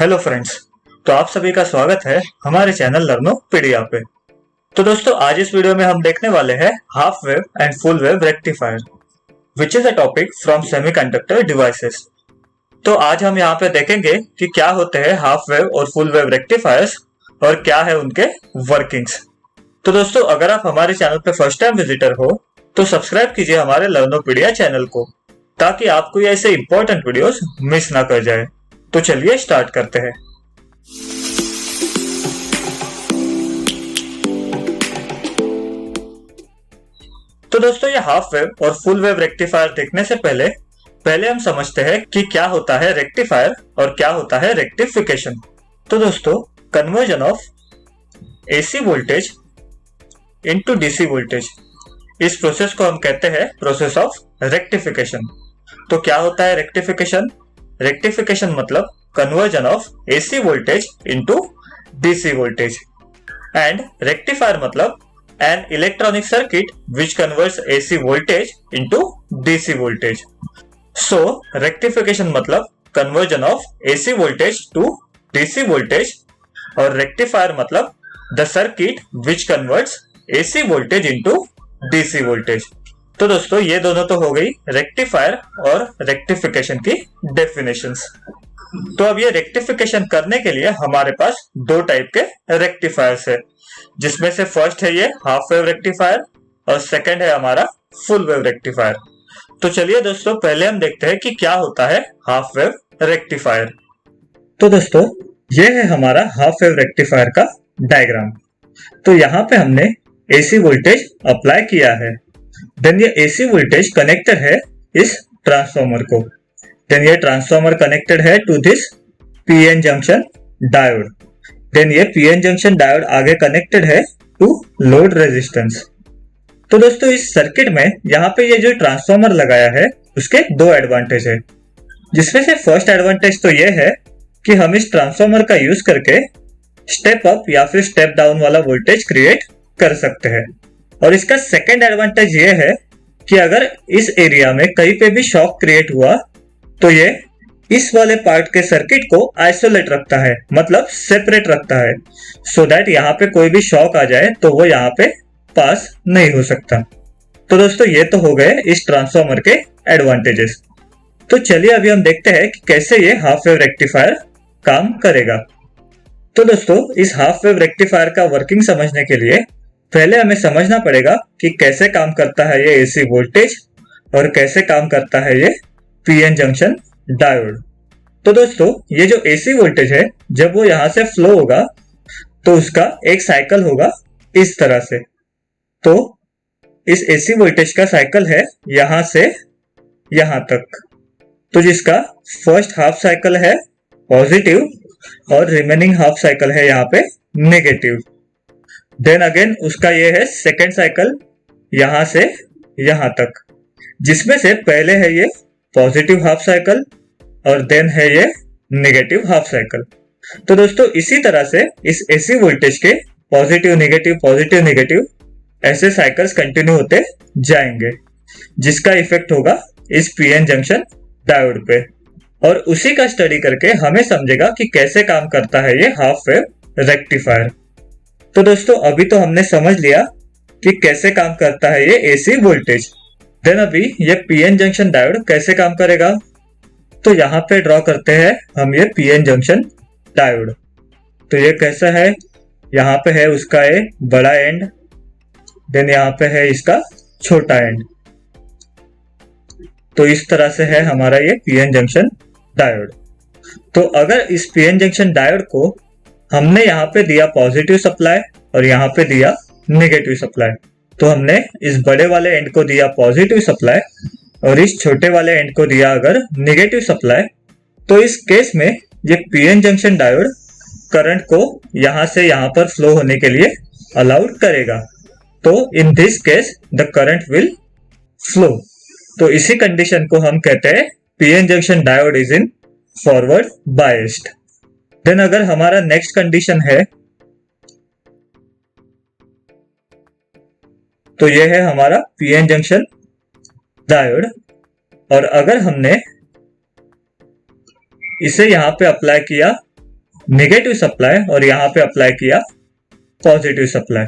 Hello friends. तो आप सभी का स्वागत है हमारे चैनल लर्नोपीडिया पे। तो दोस्तों आज इस वीडियो में हम देखने वाले हैं half wave and full wave rectifier which is a topic from semiconductor devices. तो आज हम यहाँ पे देखेंगे कि क्या होते हैं हाफ वेव और फुल वेव रेक्टिफायर्स और क्या है उनके वर्किंग्स। तो दोस्तों अगर आप हमारे चैनल पे फर्स्ट टाइम विजिटर हो तो सब्सक्राइब कीजिए हमारे लर्नोपीडिया चैनल को ताकि आपको ऐसे इंपॉर्टेंट वीडियोस मिस ना कर जाए। तो चलिए स्टार्ट करते हैं। तो दोस्तों ये हाफ वेव और फुल वेव रेक्टिफायर देखने से पहले हम समझते हैं कि क्या होता है रेक्टिफायर और क्या होता है रेक्टिफिकेशन। तो दोस्तों conversion of AC voltage into DC voltage, इस प्रोसेस को हम कहते हैं प्रोसेस ऑफ रेक्टिफिकेशन। तो क्या होता है रेक्टिफिकेशन? रेक्टिफिकेशन मतलब conversion of AC voltage into DC voltage and rectifier मतलब an electronic circuit which converts AC voltage into DC voltage. So rectification मतलब conversion of AC voltage to DC voltage और rectifier मतलब the circuit which converts AC voltage into DC voltage. तो दोस्तों ये दोनों तो हो गई रेक्टिफायर और रेक्टिफिकेशन की डेफिनेशंस। तो अब ये रेक्टिफिकेशन करने के लिए हमारे पास दो टाइप के रेक्टिफायर्स है, जिसमें से फर्स्ट है ये हाफ वेव रेक्टिफायर और सेकंड है हमारा फुल वेव रेक्टिफायर। तो चलिए दोस्तों पहले हम देखते हैं कि क्या होता है हाफ वेव रेक्टिफायर। तो दोस्तों ये है हमारा हाफ वेव रेक्टिफायर का डायग्राम। तो यहाँ पे हमने एसी वोल्टेज अप्लाई किया है, देन ये एसी वोल्टेज कनेक्टेड है इस ट्रांसफार्मर को, देन ये ट्रांसफार्मर कनेक्टेड है to this PN junction diode, then ये पीएन जंक्शन डायोड आगे कनेक्टेड है टू लोड रेजिस्टेंस। तो दोस्तों इस सर्किट में यहाँ पे ये जो ट्रांसफार्मर लगाया है उसके दो एडवांटेज है, जिसमें से फर्स्ट एडवांटेज तो ये है कि हम इस ट्रांसफार्मर का यूज करके स्टेप अप या फिर स्टेप डाउन वाला वोल्टेज क्रिएट कर सकते हैं। और इसका सेकेंड एडवांटेज ये है कि अगर इस एरिया में कहीं पे भी शॉक क्रिएट हुआ तो ये इस वाले पार्ट के सर्किट को आइसोलेट रखता है, मतलब सेपरेट रखता है, सो दैट यहाँ पे कोई भी शॉक आ जाए तो वो यहाँ पे पास नहीं हो सकता। तो दोस्तों ये तो हो गए इस ट्रांसफार्मर के एडवांटेजेस। तो चलिए अभी हम देखते हैं कि कैसे ये हाफ वेव रेक्टिफायर काम करेगा। तो दोस्तों इस हाफ वेव रेक्टिफायर का वर्किंग समझने के लिए पहले हमें समझना पड़ेगा कि कैसे काम करता है ये एसी वोल्टेज और कैसे काम करता है ये पीएन जंक्शन डायोड। तो दोस्तों ये जो एसी वोल्टेज है जब वो यहां से फ्लो होगा तो उसका एक साइकिल होगा इस तरह से। तो इस एसी वोल्टेज का साइकिल है यहां से यहां तक, तो जिसका फर्स्ट हाफ साइकिल है पॉजिटिव और रिमेनिंग हाफ साइकिल है यहाँ पे नेगेटिव। देन अगेन उसका ये है सेकेंड साइकिल यहां से यहां तक, जिसमें से पहले है ये पॉजिटिव हाफ साइकिल और देन है ये नेगेटिव हाफ साइकिल। तो दोस्तों इसी तरह से इस एसी वोल्टेज के पॉजिटिव नेगेटिव ऐसे साइकिल्स कंटिन्यू होते जाएंगे, जिसका इफेक्ट होगा इस पीएन जंक्शन डायोड पे। और उसी का स्टडी करके हमें समझेगा कि कैसे काम करता है ये हाफ वेव रेक्टिफायर। तो दोस्तों अभी तो हमने समझ लिया कि कैसे काम करता है ये एसी वोल्टेज, देन अभी ये पीएन जंक्शन डायोड कैसे काम करेगा। तो यहाँ पे ड्रॉ करते हैं हम ये पीएन जंक्शन डायोड। तो ये कैसा है, यहाँ पे है उसका एक बड़ा एंड, देन यहाँ पे है इसका छोटा एंड। तो इस तरह से है हमारा ये पीएन जंक्शन डायोड। तो अगर इस पीएन जंक्शन डायोड को हमने यहाँ पे दिया पॉजिटिव सप्लाई और यहाँ पे दिया नेगेटिव सप्लाई, तो हमने इस बड़े वाले एंड को दिया पॉजिटिव सप्लाई और इस छोटे वाले एंड को दिया अगर नेगेटिव सप्लाई, तो इस केस में ये पीएन जंक्शन डायोड करंट को यहां से यहां पर फ्लो होने के लिए अलाउड करेगा। तो in this case the current will flow. तो इसी कंडीशन को हम कहते हैं PN junction diode is in forward biased. Then अगर हमारा नेक्स्ट कंडीशन है तो ये है हमारा पीएन जंक्शन डायोड, और अगर हमने इसे यहां पे अप्लाई किया नेगेटिव सप्लाई और यहाँ पे अप्लाई किया पॉजिटिव सप्लाई।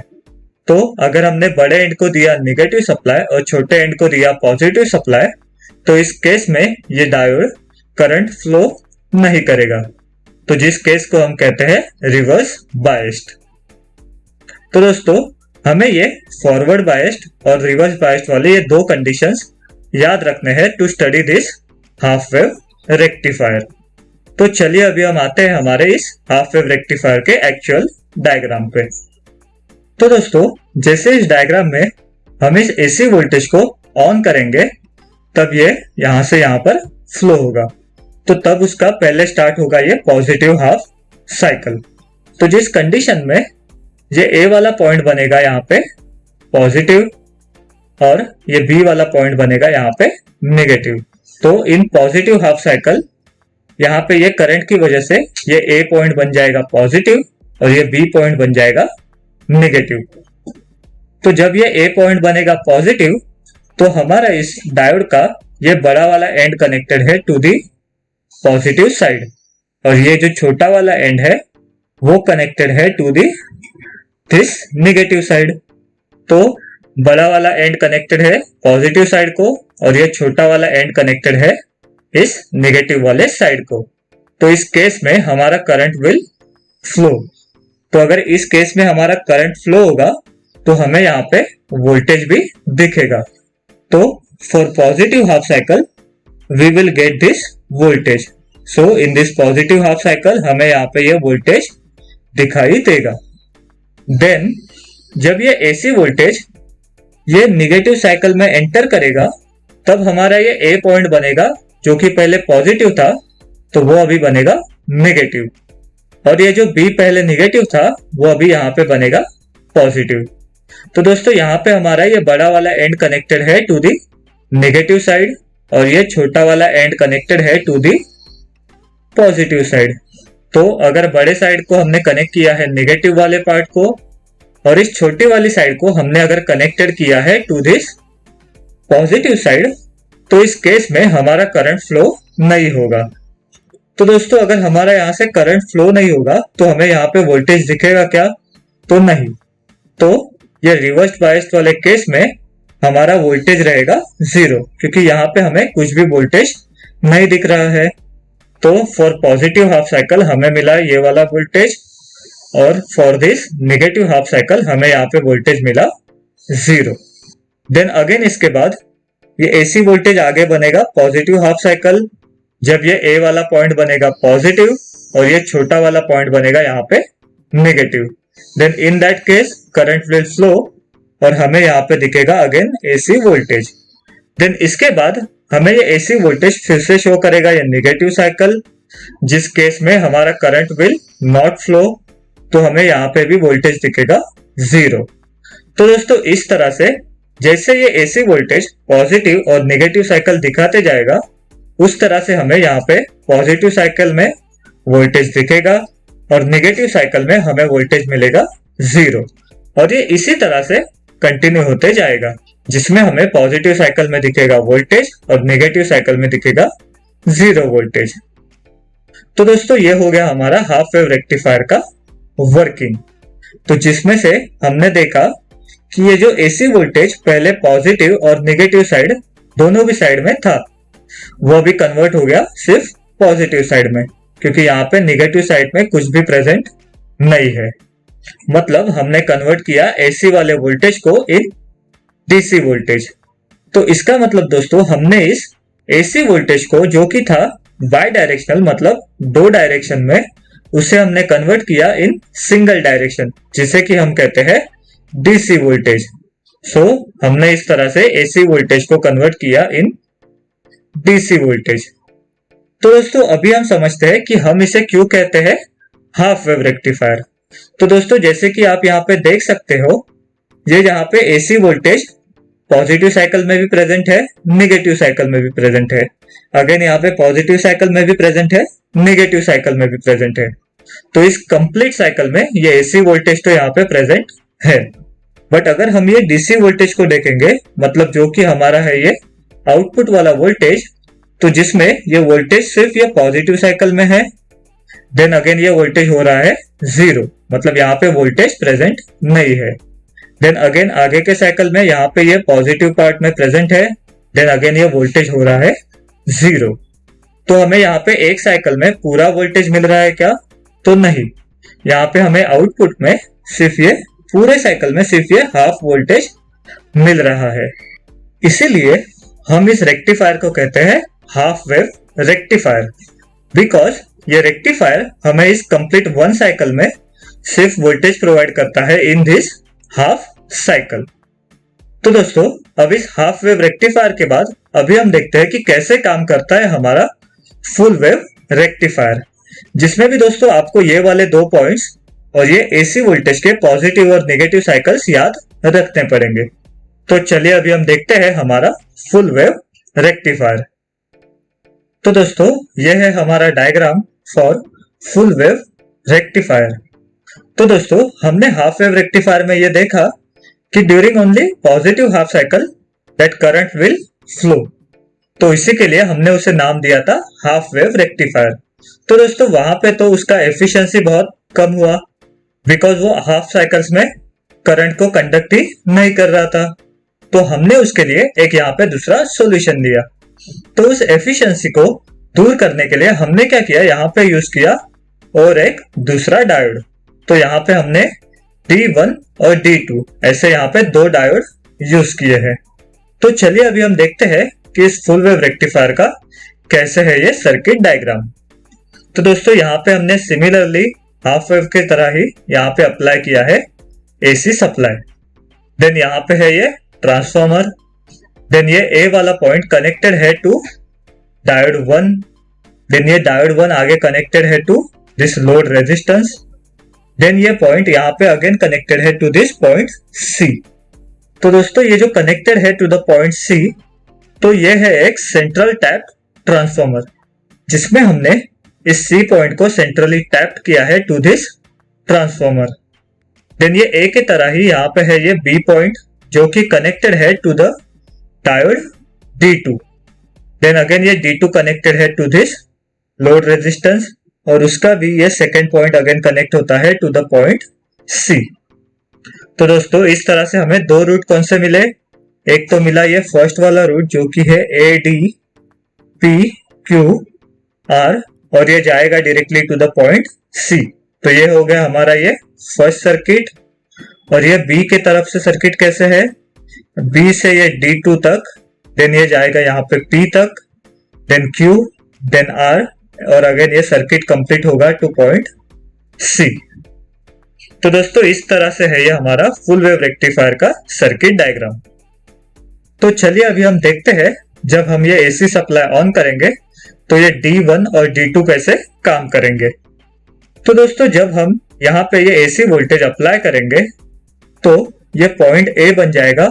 तो अगर हमने बड़े एंड को दिया नेगेटिव सप्लाई और छोटे एंड को दिया पॉजिटिव सप्लाई, तो इस केस में ये डायोड करंट फ्लो नहीं करेगा, तो जिस केस को हम कहते हैं रिवर्स बायस्ड। तो दोस्तों हमें ये फॉरवर्ड बायस्ड और रिवर्स बायस्ड वाले ये दो कंडीशंस याद रखने हैं to study this half wave rectifier. तो चलिए अभी हम आते हैं हमारे इस हाफ वेव रेक्टिफायर के एक्चुअल डायग्राम पे। तो दोस्तों जैसे इस डायग्राम में हम इस एसी वोल्टेज को ऑन करेंगे तब ये यहां से यहां पर फ्लो होगा, तो तब उसका पहले स्टार्ट होगा ये पॉजिटिव हाफ साइकिल। तो जिस कंडीशन में ये ए वाला पॉइंट बनेगा यहाँ पे पॉजिटिव और ये बी वाला पॉइंट बनेगा यहाँ पे नेगेटिव, तो इन पॉजिटिव हाफ साइकिल यहाँ पे ये करंट की वजह से ये ए पॉइंट बन जाएगा पॉजिटिव और ये बी पॉइंट बन जाएगा नेगेटिव। तो जब ये ए पॉइंट बनेगा पॉजिटिव तो हमारा इस डायोड का ये बड़ा वाला एंड कनेक्टेड है टू दी पॉजिटिव साइड और ये जो छोटा वाला एंड है वो कनेक्टेड है to the this negative side. तो बड़ा वाला एंड कनेक्टेड है पॉजिटिव साइड को और ये छोटा वाला एंड कनेक्टेड है इस नेगेटिव वाले साइड को। तो इस केस में हमारा करंट विल फ्लो। तो अगर इस केस में हमारा करंट फ्लो होगा तो हमें यहाँ पे वोल्टेज भी दिखेगा। तो for positive half cycle we will get this voltage. So in this positive half cycle हमें यहाँ पे ये वोल्टेज दिखाई देगा। देन जब ये एसी वोल्टेज ये नेगेटिव साइकिल में एंटर करेगा तब हमारा ये ए पॉइंट बनेगा जो कि पहले पॉजिटिव था तो वो अभी बनेगा नेगेटिव, और ये जो बी पहले नेगेटिव था वो अभी यहाँ पे बनेगा पॉजिटिव। तो दोस्तों यहाँ पे हमारा ये बड़ा वाला एंड कनेक्टेड है टू दी नेगेटिव साइड और ये छोटा वाला एंड कनेक्टेड है टू दी पॉजिटिव साइड। तो अगर बड़े साइड को हमने कनेक्ट किया है नेगेटिव वाले पार्ट को और इस छोटी वाली साइड को हमने अगर कनेक्टेड किया है टू दिस पॉजिटिव साइड, तो इस केस में हमारा करंट फ्लो नहीं होगा। तो दोस्तों अगर हमारा यहाँ से करंट फ्लो नहीं होगा तो हमें यहाँ पे वोल्टेज दिखेगा क्या? तो नहीं। तो ये रिवर्स बायस्ड वाले केस में हमारा वोल्टेज रहेगा 0, क्योंकि यहाँ पे हमें कुछ भी वोल्टेज नहीं दिख रहा है। तो फॉर पॉजिटिव हाफ साइकिल हमें मिला ये वाला वोल्टेज और for this negative half cycle हमें यहाँ पे वोल्टेज मिला 0। देन अगेन इसके बाद ये एसी वोल्टेज आगे बनेगा पॉजिटिव हाफ साइकिल जब ये ए वाला पॉइंट बनेगा पॉजिटिव और ये छोटा वाला पॉइंट बनेगा यहाँ पे negative. Then in that case current will flow और हमें यहाँ पे दिखेगा अगेन एसी वोल्टेज। देन इसके बाद हमें ये एसी वोल्टेज फिर से शो करेगा ये नेगेटिव साइकिल, जिस केस में हमारा करंट विल नॉट फ्लो, तो हमें यहाँ पे भी वोल्टेज दिखेगा 0। तो दोस्तों इस तरह से जैसे ये एसी वोल्टेज पॉजिटिव और नेगेटिव साइकिल दिखाते जाएगा उस तरह से हमें यहाँ पे पॉजिटिव साइकिल में वोल्टेज दिखेगा और नेगेटिव साइकिल में हमें वोल्टेज मिलेगा 0, और ये इसी तरह से कंटिन्यू होते जाएगा जिसमें हमें पॉजिटिव साइकिल में दिखेगा वोल्टेज और नेगेटिव साइकिल में दिखेगा 0 वोल्टेज। तो दोस्तों ये हो गया हमारा हाफ वेव रेक्टिफायर का वर्किंग। तो जिसमें से हमने देखा कि ये जो एसी वोल्टेज पहले पॉजिटिव और नेगेटिव साइड दोनों भी साइड में था वो भी कन्वर्ट हो गया सिर्फ पॉजिटिव साइड में, क्योंकि यहाँ पे नेगेटिव साइड में कुछ भी प्रेजेंट नहीं है। मतलब हमने कन्वर्ट किया एसी वाले वोल्टेज को इन डीसी वोल्टेज। तो इसका मतलब दोस्तों हमने इस एसी वोल्टेज को जो कि था बाई डायरेक्शनल मतलब 2 डायरेक्शन में, उसे हमने कन्वर्ट किया इन सिंगल डायरेक्शन जिसे कि हम कहते हैं डीसी वोल्टेज। सो हमने इस तरह से एसी वोल्टेज को कन्वर्ट किया इन डीसी वोल्टेज। तो दोस्तों अभी हम समझते हैं कि हम इसे क्यों कहते हैं हाफ वेव रेक्टिफायर। तो दोस्तों जैसे कि आप यहाँ पे देख सकते हो ये यहाँ पे एसी वोल्टेज पॉजिटिव साइकिल में भी प्रेजेंट है, नेगेटिव साइकिल में भी प्रेजेंट है। अगेन यहाँ पे पॉजिटिव साइकिल में भी प्रेजेंट है, नेगेटिव साइकिल में भी प्रेजेंट है। तो इस कंप्लीट साइकिल में ये एसी वोल्टेज तो यहाँ पे प्रेजेंट है। बट अगर हम ये डीसी वोल्टेज को देखेंगे, मतलब जो कि हमारा है ये आउटपुट वाला वोल्टेज, तो जिसमें ये वोल्टेज सिर्फ ये पॉजिटिव साइकिल में है, देन अगेन ये वोल्टेज हो रहा है 0, मतलब यहाँ पे वोल्टेज प्रेजेंट नहीं है। देन अगेन आगे के साइकिल में यहाँ पे ये पॉजिटिव पार्ट में प्रेजेंट है, देन अगेन ये वोल्टेज हो रहा है 0। तो हमें यहाँ पे एक साइकिल में पूरा वोल्टेज मिल रहा है क्या? तो नहीं, यहाँ पे हमें आउटपुट में सिर्फ ये पूरे साइकिल में सिर्फ ये हाफ वोल्टेज मिल रहा है। इसीलिए हम इस रेक्टिफायर को कहते हैं हाफ वेव रेक्टिफायर, बिकॉज ये रेक्टिफायर हमें इस कंप्लीट वन साइकिल में सिर्फ वोल्टेज प्रोवाइड करता है इन दिस हाफ साइकिल। तो दोस्तों अब इस हाफ वेव रेक्टिफायर के बाद अभी हम देखते हैं कि कैसे काम करता है हमारा फुल वेव रेक्टिफायर, जिसमें भी दोस्तों आपको ये वाले 2 पॉइंट्स और ये एसी वोल्टेज के पॉजिटिव और नेगेटिव साइकिल्स याद रखने पड़ेंगे। तो चलिए अभी हम देखते हैं हमारा फुल वेव रेक्टिफायर। तो दोस्तों ये है हमारा diagram for full wave rectifier. तो दोस्तों हमने हाफ वेव रेक्टिफायर में ये देखा कि during only positive half cycle that current will flow, तो इसी के लिए हमने उसे नाम दिया था हाफ वेव रेक्टिफायर। तो दोस्तों वहां पे तो उसका एफिशिएंसी बहुत कम हुआ, बिकॉज वो हाफ साइकिल्स में करंट को कंडक्ट ही नहीं कर रहा था। तो हमने उसके लिए एक यहाँ पे दूसरा सॉल्यूशन दिया। तो उस एफिशिएंसी को दूर करने के लिए हमने क्या किया, यहाँ पे यूज किया और एक दूसरा डायोड। तो यहाँ पे हमने D1 और D2 ऐसे यहाँ पे 2 डायोड यूज किए हैं। तो चलिए अभी हम देखते हैं कि इस फुल वेव रेक्टिफायर का कैसे है ये सर्किट डायग्राम। तो दोस्तों यहाँ पे हमने सिमिलरली हाफ वेव की तरह ही यहाँ पे अप्लाई किया है एसी सप्लाई। देन यहाँ पे है ये ट्रांसफॉर्मर, देन ये ए वाला पॉइंट कनेक्टेड है टू डायोड 1, देन ये डायोड 1 आगे कनेक्टेड है to this load resistance, then ये पॉइंट यहाँ पे अगेन कनेक्टेड है टू दिस पॉइंट सी। तो दोस्तों ये जो कनेक्टेड है टू द पॉइंट सी, तो ये है एक सेंट्रल टैप ट्रांसफॉर्मर, जिसमें हमने इस सी पॉइंट को सेंट्रली टैप किया है टू दिस ट्रांसफॉर्मर। देन ये ए की तरह ही यहाँ पे है ये बी पॉइंट जो कि कनेक्टेड है to the diode D2, then again ये D2 कनेक्टेड है टू दिस लोड रेजिस्टेंस और उसका भी ये सेकेंड पॉइंट अगेन कनेक्ट होता है टू द पॉइंट सी। तो दोस्तों इस तरह से हमें 2 रूट कौन से मिले, एक तो मिला ये फर्स्ट वाला रूट जो कि है ADPQR और ये जाएगा directly to the point C। तो ये हो गया हमारा ये फर्स्ट सर्किट। और ये B के तरफ से सर्किट कैसे है, B से ये D2 तक, देन ये जाएगा यहाँ पे P तक, देन Q, देन R और अगेन ये सर्किट कंप्लीट होगा टू पॉइंट C। तो दोस्तों इस तरह से है ये हमारा फुल वेव रेक्टिफायर का सर्किट डायग्राम। तो चलिए अभी हम देखते हैं जब हम ये एसी सप्लाई ऑन करेंगे तो ये D1 और D2 कैसे काम करेंगे। तो दोस्तों जब हम यहाँ पे ये एसी वोल्टेज अप्लाई करेंगे तो ये पॉइंट ए बन जाएगा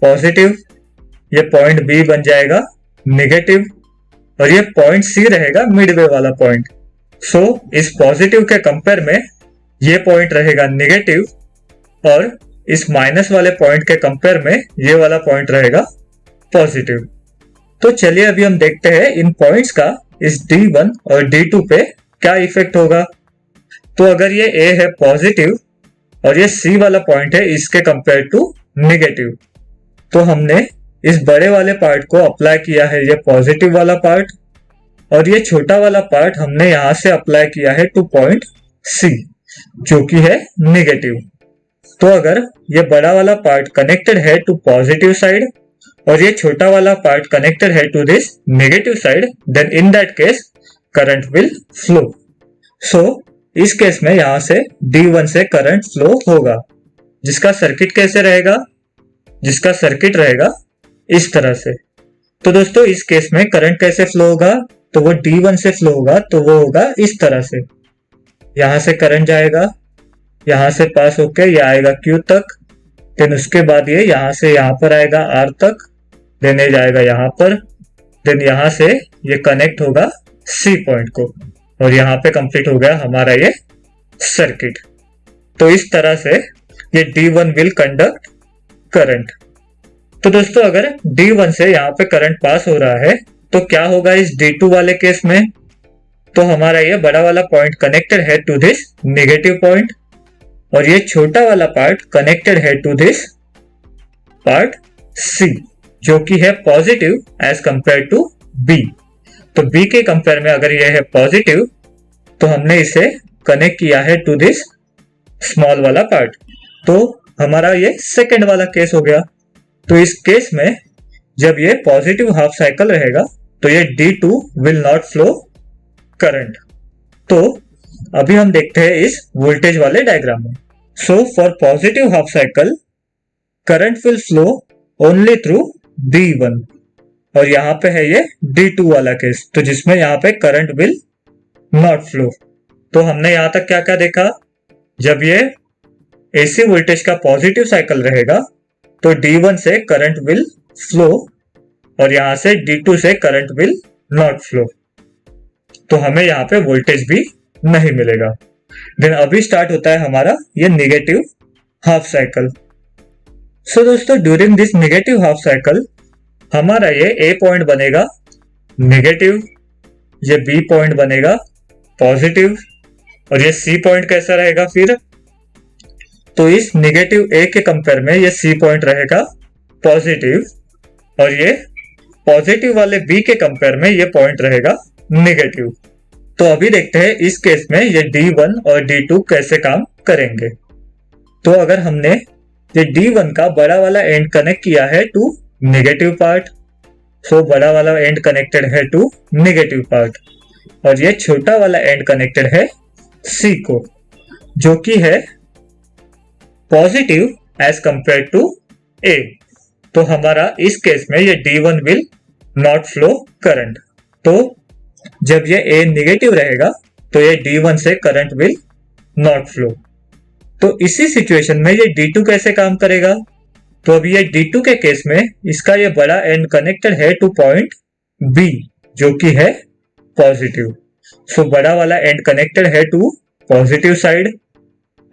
पॉजिटिव, ये पॉइंट बी बन जाएगा नेगेटिव और ये पॉइंट सी रहेगा मिडवे वाला पॉइंट। सो इस पॉजिटिव के कंपेयर में ये पॉइंट रहेगा नेगेटिव और इस माइनस वाले पॉइंट के कंपेयर में ये वाला पॉइंट रहेगा पॉजिटिव। तो चलिए अभी हम देखते हैं इन पॉइंट्स का इस D1 और D2 पे क्या इफेक्ट होगा। तो अगर ये A है पॉजिटिव और ये C वाला पॉइंट है इसके कंपेयर टू नेगेटिव, तो हमने इस बड़े वाले पार्ट को अप्लाई किया है ये पॉजिटिव वाला पार्ट और ये छोटा वाला पार्ट हमने यहां से अप्लाई किया है टू पॉइंट C जो कि है नेगेटिव। तो अगर ये बड़ा वाला पार्ट कनेक्टेड है टू पॉजिटिव साइड और ये छोटा वाला पार्ट कनेक्टेड है to this negative side, then in that case current will flow. So इस केस में यहां से D1 से करंट फ्लो होगा, जिसका सर्किट कैसे रहेगा, जिसका सर्किट रहेगा इस तरह से। तो दोस्तों इस केस में करंट कैसे फ्लो होगा, तो वो D1 से फ्लो होगा, तो वो होगा इस तरह से। यहां से करंट जाएगा, यहां से पास होके ये आएगा Q तक, देन उसके बाद ये यहां से यहां पर आएगा R तक, देन ये जाएगा यहां पर, देन यहां से ये कनेक्ट होगा C पॉइंट को और यहाँ पे कंप्लीट हो गया हमारा ये सर्किट। तो इस तरह से ये D1 विल कंडक्ट करंट। तो दोस्तों अगर D1 से यहाँ पे करंट पास हो रहा है तो क्या होगा इस D2 वाले केस में, तो हमारा ये बड़ा वाला पॉइंट कनेक्टेड है टू दिस नेगेटिव पॉइंट और ये छोटा वाला पार्ट कनेक्टेड है टू दिस पार्ट सी जो कि है positive as compare to B. तो बी के कंपेयर में अगर ये है पॉजिटिव तो हमने इसे कनेक्ट किया है टू दिस स्मॉल वाला पार्ट। तो हमारा ये सेकेंड वाला केस हो गया। तो इस केस में जब ये पॉजिटिव हाफ साइकिल रहेगा तो ये D2 will not flow current. तो अभी हम देखते हैं इस वोल्टेज वाले डायग्राम में। So for positive half cycle current will flow only through D1 और यहाँ पे है ये D2 वाला केस, तो जिसमें यहाँ पे करंट विल नॉट फ्लो। तो हमने यहाँ तक क्या क्या देखा, जब ये एसी वोल्टेज का पॉजिटिव साइकिल रहेगा तो D1 से करंट विल फ्लो और यहां से D2 से करंट विल नॉट फ्लो, तो हमें यहाँ पे वोल्टेज भी नहीं मिलेगा। देन अभी स्टार्ट होता है हमारा ये नेगेटिव हाफ साइकिल। सो दोस्तों during this negative half cycle हमारा ये ए पॉइंट बनेगा नेगेटिव, ये बी पॉइंट बनेगा पॉजिटिव और ये सी पॉइंट कैसा रहेगा फिर, तो इस नेगेटिव ए के कंपेयर में ये सी पॉइंट रहेगा पॉजिटिव और ये पॉजिटिव वाले बी के कंपेयर में ये पॉइंट रहेगा नेगेटिव। तो अभी देखते हैं इस केस में ये D1 और D2 कैसे काम करेंगे। तो अगर हमने ये D1 का बड़ा वाला एंड कनेक्ट किया है टू नेगेटिव पार्ट, सो बड़ा वाला एंड कनेक्टेड है टू नेगेटिव पार्ट और ये छोटा वाला एंड कनेक्टेड है C को जो कि है पॉजिटिव एज कंपेयर टू ए। तो हमारा इस केस में ये D1 will not flow current. तो जब ये ए नेगेटिव रहेगा तो ये D1 से करंट विल नॉट फ्लो। तो इसी सिचुएशन में ये D2 कैसे काम करेगा, तो अभी ये D2 के केस में इसका ये बड़ा एंड कनेक्टेड है टू पॉइंट B जो कि है पॉजिटिव। सो बड़ा वाला एंड कनेक्टेड है टू पॉजिटिव साइड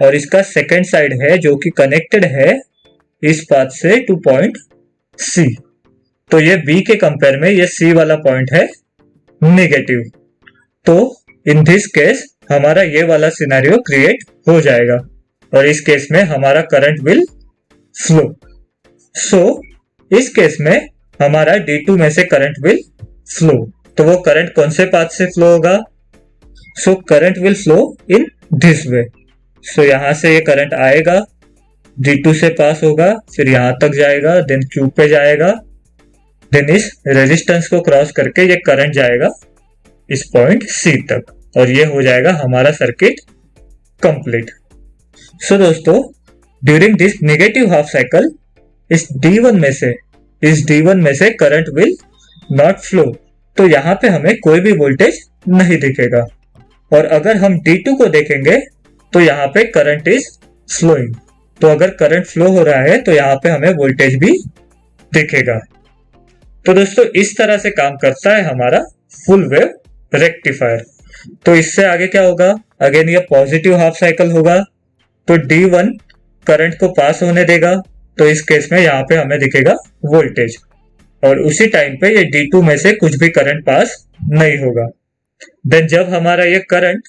और इसका सेकेंड साइड है जो कि कनेक्टेड है इस पाथ से टू पॉइंट C। तो ये B के कंपेयर में ये C वाला पॉइंट है नेगेटिव। तो इन दिस केस हमारा ये वाला सिनेरियो क्रिएट हो जाएगा और इस केस में हमारा करंट विल फ्लो। सो इस केस में हमारा D2 में से करंट विल फ्लो। तो वो करंट कौन से पाथ से फ्लो होगा, so current will flow in this way. So यहां से ये करंट आएगा D2 से पास होगा, फिर यहां तक जाएगा, देन Q पे जाएगा, देन इस रेजिस्टेंस को क्रॉस करके ये करंट जाएगा इस पॉइंट C तक और ये हो जाएगा हमारा सर्किट कंप्लीट। सो दोस्तों during this negative half cycle इस D1 में से करंट विल नॉट फ्लो। तो यहाँ पे हमें कोई भी वोल्टेज नहीं दिखेगा और अगर हम D2 को देखेंगे तो यहाँ पे करंट इज फ्लोइंग। तो अगर करंट फ्लो हो रहा है तो यहाँ पे हमें वोल्टेज भी दिखेगा। तो दोस्तों इस तरह से काम करता है हमारा फुल वेव रेक्टिफायर। तो इससे आगे क्या होगा, अगेन ये पॉजिटिव हाफ साइकिल होगा तो D1 करंट को पास होने देगा, तो इस केस में यहाँ पे हमें दिखेगा वोल्टेज और उसी टाइम पे ये D2 में से कुछ भी करंट पास नहीं होगा। देन जब हमारा ये करंट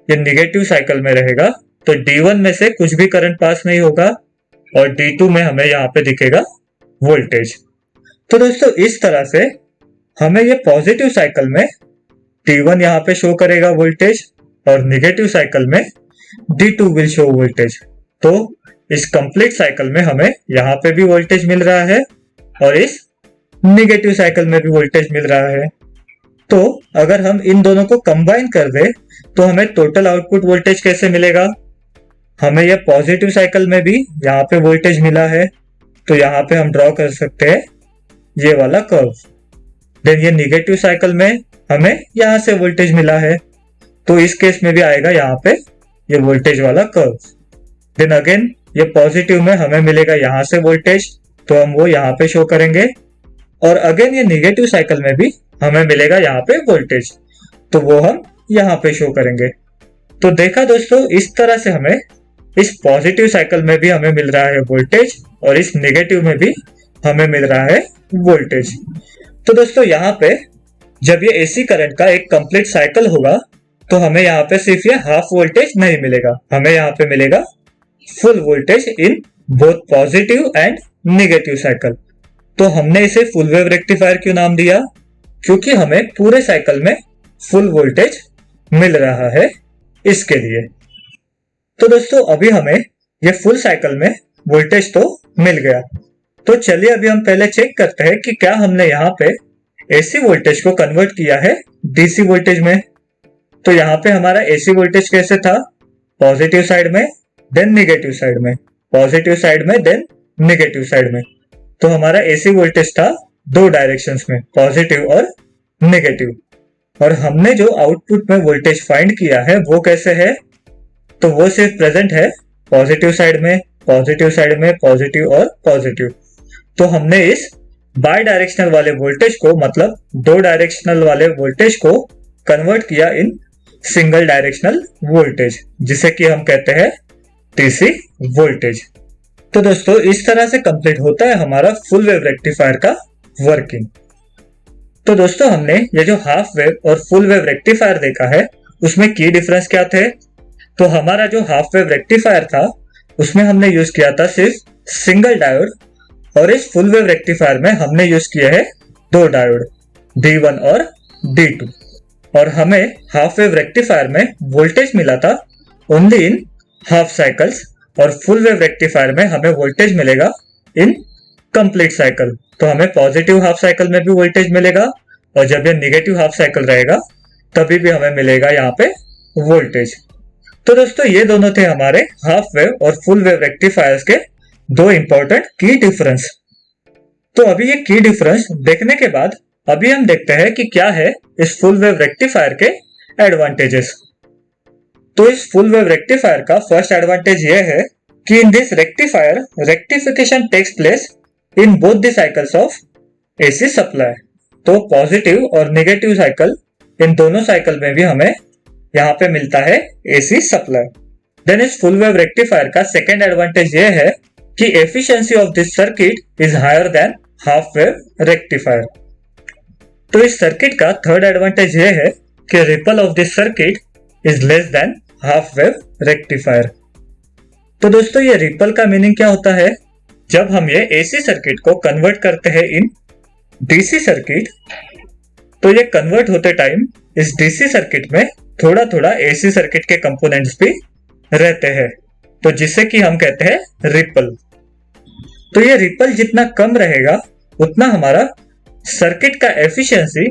ये नेगेटिव साइकिल में रहेगा तो D1 में से कुछ भी करंट पास नहीं होगा और D2 में हमें यहाँ पे दिखेगा वोल्टेज। तो दोस्तों इस तरह से हमें ये पॉजिटिव साइकिल में D1 यहाँ पे शो करेगा वोल्टेज और नेगेटिव साइकिल में D2 विल शो वोल्टेज। तो इस कंप्लीट साइकिल में हमें यहाँ पे भी वोल्टेज मिल रहा है और इस नेगेटिव साइकिल में भी वोल्टेज मिल रहा है। तो अगर हम इन दोनों को कंबाइन कर दे तो हमें टोटल आउटपुट वोल्टेज कैसे मिलेगा, हमें यह पॉजिटिव साइकिल में भी यहाँ पे वोल्टेज मिला है तो यहाँ पे हम ड्रॉ कर सकते हैं ये वाला कर्व। देन ये नेगेटिव साइकिल में हमें यहाँ से वोल्टेज मिला है तो इस केस में भी आएगा यहाँ पे ये वोल्टेज वाला कर्व। देन अगेन ये पॉजिटिव में हमें मिलेगा यहाँ से वोल्टेज तो हम वो यहाँ पे शो करेंगे और अगेन ये नेगेटिव साइकिल में भी हमें मिलेगा यहाँ पे वोल्टेज तो वो हम यहाँ पे शो करेंगे। तो देखा दोस्तों इस तरह से हमें इस पॉजिटिव साइकिल में भी हमें मिल रहा है वोल्टेज और इस नेगेटिव में भी हमें मिल रहा है वोल्टेज। तो दोस्तों यहाँ पे जब ये एसी करंट का एक कंप्लीट साइकिल होगा तो हमें यहाँ पे सिर्फ ये हाफ वोल्टेज नहीं मिलेगा, हमें यहाँ पे मिलेगा full voltage in both positive and negative cycle. तो हमने इसे फुल वेव रेक्टिफायर क्यों नाम दिया? क्योंकि हमें पूरे साइकिल में फुल वोल्टेज मिल रहा है इसके लिए। तो दोस्तों अभी हमें ये फुल साइकिल में वोल्टेज तो मिल गया, तो चलिए अभी हम पहले चेक करते हैं कि क्या हमने यहाँ पे एसी वोल्टेज को कन्वर्ट किया है डीसी वोल्टेज में। तो यहाँ पे हमारा एसी वोल्टेज कैसे था? पॉजिटिव साइड में देन नेगेटिव साइड में, पॉजिटिव साइड में देन नेगेटिव साइड में। तो हमारा एसी वोल्टेज था दो डायरेक्शंस में, पॉजिटिव और नेगेटिव। और हमने जो आउटपुट में वोल्टेज फाइंड किया है वो कैसे है? तो वो सिर्फ प्रेजेंट है पॉजिटिव साइड में, पॉजिटिव साइड में, पॉजिटिव और पॉजिटिव। तो हमने इस बाई डायरेक्शनल वाले वोल्टेज को, मतलब दो डायरेक्शनल वाले वोल्टेज को कन्वर्ट किया इन सिंगल डायरेक्शनल वोल्टेज, जिसे कि हम कहते हैं डीसी वोल्टेज। तो दोस्तों इस तरह से कंप्लीट होता है हमारा फुल वेव रेक्टिफायर का वर्किंग। तो दोस्तों हमने ये जो हाफ वेव और फुल वेव रेक्टिफायर देखा है उसमें की डिफरेंस क्या थे? तो हमारा जो हाफ वेव रेक्टिफायर था उसमें हमने यूज किया था सिर्फ सिंगल डायोड, और इस फुल वेव रेक्टिफायर में हमने यूज किया है दो डायोड D1 और D2। और हमें हाफ वेव रेक्टिफायर में वोल्टेज मिला था ओनली इन हाफ साइकिल्स, और फुल वेव रेक्टिफायर में हमें वोल्टेज मिलेगा इन कंप्लीट साइकिल। तो हमें पॉजिटिव हाफ साइकिल में भी वोल्टेज मिलेगा, और जब ये नेगेटिव हाफ साइकिल रहेगा तभी भी हमें मिलेगा यहाँ पे वोल्टेज। तो दोस्तों ये दोनों थे हमारे हाफ वेव और फुल वेव रेक्टिफायर्स के दो इंपॉर्टेंट की डिफरेंस। तो अभी ये की डिफरेंस देखने के बाद अभी हम देखते हैं कि क्या है इस फुल वेव रेक्टिफायर के एडवांटेजेस। तो इस फुल वेव रेक्टिफायर का फर्स्ट एडवांटेज ये है कि in this rectifier rectification takes place in both the cycles of AC supply. तो पॉजिटिव और नेगेटिव साइकिल, इन दोनों साइकिल में भी हमें यहाँ पे मिलता है एसी सप्लाई। देन इस फुल वेव रेक्टिफायर का सेकेंड एडवांटेज ये है कि efficiency of this circuit is higher than half wave rectifier. तो इस सर्किट का थर्ड एडवांटेज ये है कि ripple of this circuit is less than half wave rectifier. तो दोस्तों ये रिपल का मीनिंग क्या होता है? जब हम ये एसी सर्किट को कन्वर्ट करते हैं इन डीसी सर्किट, तो ये कन्वर्ट होते टाइम इस डीसी सर्किट में थोड़ा थोड़ा एसी सर्किट के कंपोनेंट्स भी रहते हैं, तो जिसे कि हम कहते हैं रिपल। तो ये रिपल जितना कम रहेगा उतना हमारा सर्किट का एफिशिएंसी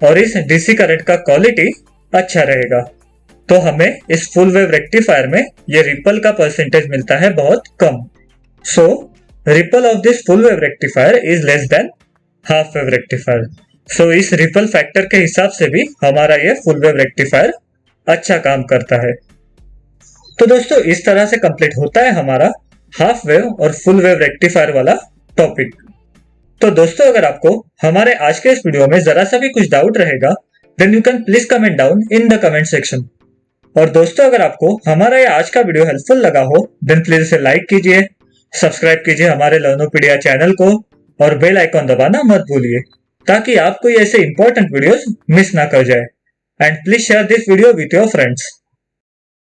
और इस डीसी करंट का क्वालिटी अच्छा रहेगा। तो हमें इस फुल वेव रेक्टिफायर में ये रिपल का परसेंटेज मिलता है बहुत कम। So ripple of this full wave rectifier is less than half wave rectifier. So इस रिपल फैक्टर के हिसाब से भी हमारा ये फुल वेव रेक्टिफायर अच्छा काम करता है। तो दोस्तों इस तरह से कंप्लीट होता है हमारा हाफ वेव और फुल वेव रेक्टिफायर वाला टॉपिक। तो दोस्तों अगर आपको हमारे आज के इस वीडियो में जरा सा भी कुछ डाउट रहेगा then you can please comment down in the comment section. और दोस्तों अगर आपको हमारा ये आज का वीडियो हेल्पफुल लगा हो देन प्लीज इसे लाइक कीजिए, सब्सक्राइब कीजिए हमारे लर्नोपीडिया चैनल को, और बेल आइकॉन दबाना मत भूलिए ताकि आपको ऐसे इंपॉर्टेंट वीडियोस मिस ना कर जाए। And please share this video with your friends.